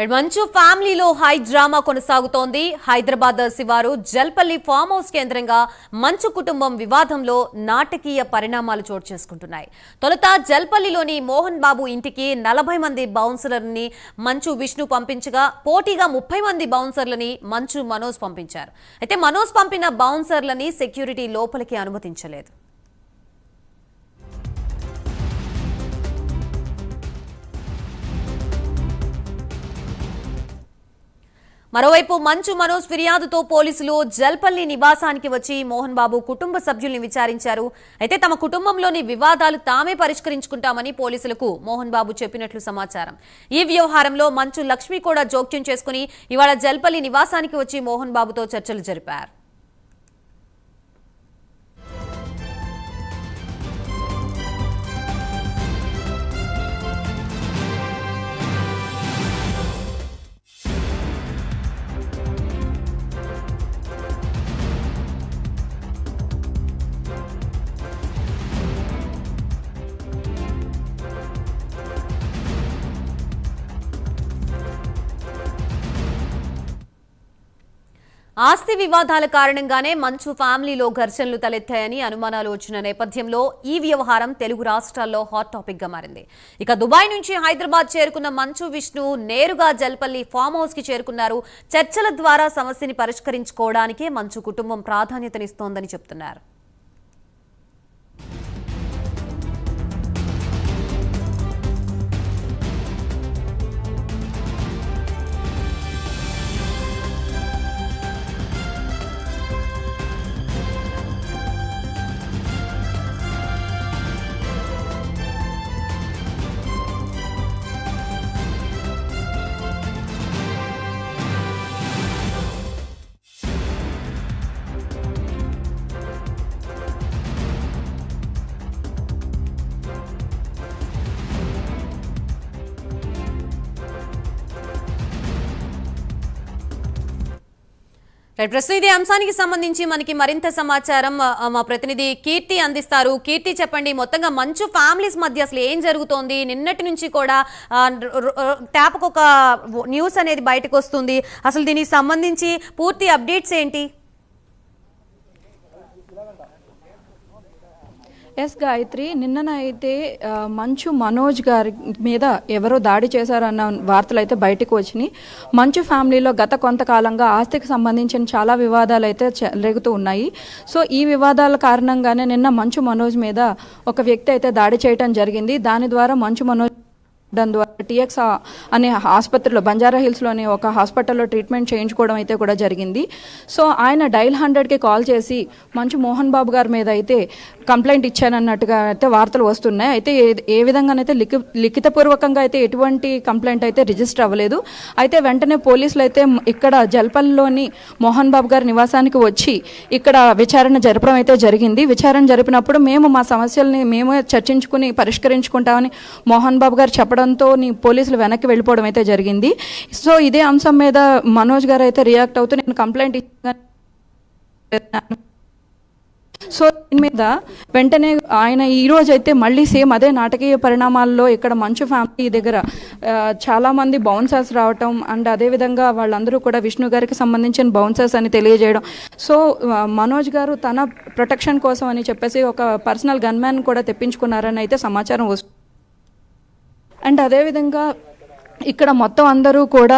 మంచు ఫ్యామిలీలో high drama కొనసాగుతోంది. హైదరాబాద్ శివారు జల్పల్లి ఫామ్ హౌస్ కేంద్రంగా మంచు కుటుంబం వివాదంలో నాటకీయ పరిణామాలు చోటు చేసుకుంటున్నాయి. తొలుత జల్పల్లిలోని మోహన్ బాబు ఇంటికి 40 మంది బౌన్సర్లని మంచు విష్ణు పంపించగా పోటీగా 30 మంది బౌన్సర్లని మంచు మనోజ్ పంపించారు. అయితే మనోజ్ పంపిన బౌన్సర్లని సెక్యూరిటీ లోపలికి అనుమతించలేదు. మరోవైపు మంచు మనోజ్ ఫిర్యాదుతో పోలీసులు జల్పల్లి నివాసానికి వచ్చి మోహన్ బాబు కుటుంబ సభ్యుల్ని విచారించారు. అయితే తమ కుటుంబంలోని వివాదాలు తామే పరిష్కరించుకుంటామని పోలీసులకు మోహన్ బాబు చెప్పినట్లు సమాచారం. ఈ వ్యవహారంలో మంచు లక్ష్మి కూడా జోక్యం చేసుకుని ఇవాళ జల్పల్లి నివాసానికి వచ్చి మోహన్ బాబుతో చర్చలు జరిపారు. ఆస్తి వివాదాల కారణంగానే మంచు ఫ్యామిలీలో ఘర్షణలు తలెత్తాయని అనుమానాలు వచ్చిన నేపథ్యంలో ఈ వ్యవహారం తెలుగు రాష్ట్రాల్లో హాట్ టాపిక్ గా మారింది. ఇక దుబాయ్ నుంచి హైదరాబాద్ చేరుకున్న మంచు విష్ణు నేరుగా జల్పల్లి ఫామ్ హౌస్ కి చేరుకున్నారు. చర్చల ద్వారా సమస్యని పరిష్కరించుకోవడానికే మంచు కుటుంబం ప్రాధాన్యతనిస్తోందని చెప్తున్నారు. ప్రస్తుతం ఇదే అంశానికి సంబంధించి మనకి మరింత సమాచారం మా ప్రతినిధి కీర్తి అందిస్తారు. కీర్తి, చెప్పండి, మొత్తంగా మంచు ఫ్యామిలీస్ మధ్య అసలు ఏం జరుగుతోంది? నిన్నటి నుంచి కూడా ట్యాప్కి ఒక న్యూస్ అనేది బయటకు వస్తుంది. అసలు దీనికి సంబంధించి పూర్తి అప్డేట్స్ ఏంటి? ఎస్ గాయత్రి, నిన్ననైతే మంచు మనోజ్ గారి మీద ఎవరో దాడి చేశారన్న వార్తలు అయితే బయటకు వచ్చినాయి. మంచు ఫ్యామిలీలో గత కొంతకాలంగా ఆస్తికి సంబంధించిన చాలా వివాదాలు అయితే జరుగుతూ ఉన్నాయి. సో ఈ వివాదాల కారణంగానే నిన్న మంచు మనోజ్ మీద ఒక వ్యక్తి అయితే దాడి చేయడం జరిగింది. దాని ద్వారా మంచు మనోజ్ దాని ద్వారా టీఎక్స్ అనే ఆసుపత్రిలో బంజారా హిల్స్లోని ఒక హాస్పిటల్లో ట్రీట్మెంట్ చేయించుకోవడం అయితే కూడా జరిగింది. సో ఆయన డైల్ 100కి కాల్ చేసి మంచు మోహన్ బాబు గారి మీద అయితే కంప్లైంట్ ఇచ్చానన్నట్టుగా అయితే వార్తలు వస్తున్నాయి. అయితే ఏ విధంగానైతే లిఖితపూర్వకంగా అయితే ఎటువంటి కంప్లైంట్ అయితే రిజిస్టర్ అవ్వలేదు. అయితే వెంటనే పోలీసులు అయితే ఇక్కడ జల్పల్లిలోని మోహన్ బాబు గారి నివాసానికి వచ్చి ఇక్కడ విచారణ జరపడం అయితే జరిగింది. విచారణ జరిపినప్పుడు మేము మా సమస్యల్ని మేమే చర్చించుకుని పరిష్కరించుకుంటామని మోహన్ బాబు గారు చెప్పడంతో పోలీసులు వెనక్కి వెళ్ళిపోవడం అయితే జరిగింది. సో ఇదే అంశం మీద మనోజ్ గారు అయితే రియాక్ట్ అవుతూ నేను కంప్లైంట్ ఇచ్చాను. సో దీని మీద వెంటనే ఆయన ఈ రోజు అయితే మళ్ళీ సేమ్ అదే నాటకీయ పరిణామాల్లో ఇక్కడ మంచు ఫ్యామిలీ దగ్గర చాలా మంది బౌన్సర్స్ రావటం అండ్ అదేవిధంగా వాళ్ళందరూ కూడా విష్ణు గారికి సంబంధించిన బౌన్సర్స్ అని తెలియజేయడం. సో మనోజ్ గారు తన ప్రొటెక్షన్ కోసం అని చెప్పేసి ఒక పర్సనల్ గన్మ్యాన్ కూడా తెప్పించుకున్నారని అయితే సమాచారం వస్తుంది. అండ్ అదేవిధంగా ఇక్కడ మొత్తం అందరూ కూడా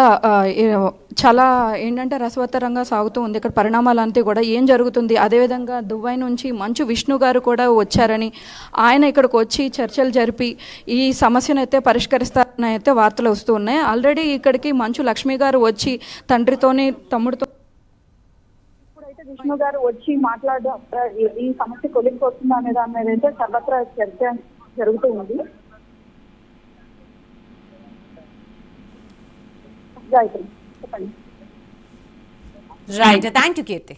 చాలా ఏంటంటే రసవత్తరంగా సాగుతూ ఉంది ఇక్కడ పరిణామాలంతా కూడా. ఏం జరుగుతుంది? అదేవిధంగా దుబాయ్ నుంచి మంచు విష్ణు గారు కూడా వచ్చారని, ఆయన ఇక్కడికి వచ్చి చర్చలు జరిపి ఈ సమస్యను అయితే పరిష్కరిస్తారని అయితే వార్తలు వస్తూ ఉన్నాయి. ఆల్రెడీ ఇక్కడికి మంచు లక్ష్మి గారు వచ్చి తండ్రితోని తమ్ముడితో ఇప్పుడైతే విష్ణు గారు వచ్చి మాట్లాడడం ఈ సమస్య కొలిక్కొస్తుందా అనే దాని మీద అయితే సర్వత్రా చర్చ జరుగుతూ ఉంది. Right, thank you Keerthi.